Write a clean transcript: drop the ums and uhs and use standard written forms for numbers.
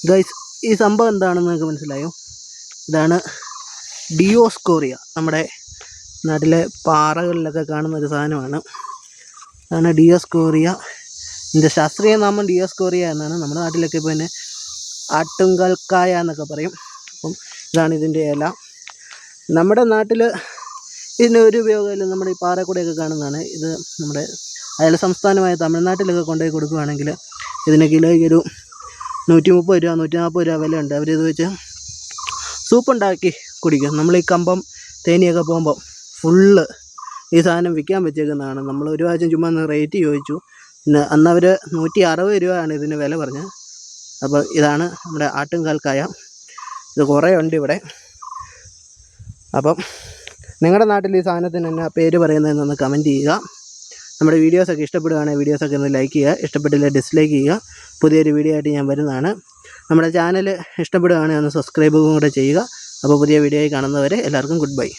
Guys, ഈ സംഭവം എന്താണെന്ന് നിങ്ങൾക്ക് മനസ്സിലായോ? ഇതാണ് ഡിയോസ്കോറിയ. നമ്മുടെ നാട്ടിലെ പാറകളിലൊക്കെ കാണുന്ന ഒരു സാധനമാണ്. അതാണ് ഡിയോസ്കോറിയ. ഇതിൻ്റെ ശാസ്ത്രീയ നാമം ഡിയോസ്കോറിയ എന്നാണ്. നമ്മുടെ നാട്ടിലൊക്കെ ഇപ്പോൾ തന്നെ ആട്ടുങ്കൽക്കായ എന്നൊക്കെ പറയും. അപ്പം ഇതാണ് ഇതിൻ്റെ ഇല. നമ്മുടെ നാട്ടിൽ ഇതിന് ഒരു ഉപയോഗമില്ല. നമ്മുടെ ഈ പാറക്കൂടെയൊക്കെ കാണുന്നതാണ്. ഇത് നമ്മുടെ അയൽ സംസ്ഥാനമായ തമിഴ്നാട്ടിലൊക്കെ കൊണ്ടുപോയി കൊടുക്കുകയാണെങ്കിൽ ഇതിന് കിലോയ്ക്ക് ഒരു 130 രൂപ 140 രൂപ വിലയുണ്ട്. അവരിത് വെച്ച് സൂപ്പുണ്ടാക്കി കുടിക്കും. നമ്മൾ ഈ കമ്പം തേനിയൊക്കെ പോകുമ്പോൾ ഫുള്ള് ഈ സാധനം വിൽക്കാൻ വെച്ചേക്കുന്നതാണ്. നമ്മൾ ഒരു പ്രാവശ്യം ചുമ്മാ റേറ്റ് ചോദിച്ചു. പിന്നെ അന്ന് അവർ 160 രൂപയാണ് ഇതിന് വില പറഞ്ഞത്. അപ്പോൾ ഇതാണ് നമ്മുടെ ആട്ടുംകാൽക്കായ. ഇത് കുറേ ഉണ്ട് ഇവിടെ. അപ്പം നിങ്ങളുടെ നാട്ടിൽ ഈ സാധനത്തിന് എന്നാ പേര് പറയുന്നതെന്നൊന്ന് കമൻറ്റ് ചെയ്യുക. നമ്മുടെ വീഡിയോസൊക്കെ ഇഷ്ടപ്പെടുകയാണെങ്കിൽ വീഡിയോസൊക്കെ ഒന്ന് ലൈക്ക് ചെയ്യുക. ഇഷ്ടപ്പെട്ടില്ല ഡിസ്ലൈക്ക് ചെയ്യുക. പുതിയൊരു വീഡിയോ ആയിട്ട് ഞാൻ വരുന്നതാണ്. നമ്മുടെ ചാനൽ ഇഷ്ടപ്പെടുകയാണെങ്കിൽ ഒന്ന് സബ്സ്ക്രൈബും കൂടെ ചെയ്യുക. അപ്പോൾ പുതിയ വീഡിയോയിൽ കാണുന്നവരെ എല്ലാവർക്കും ഗുഡ് ബൈ.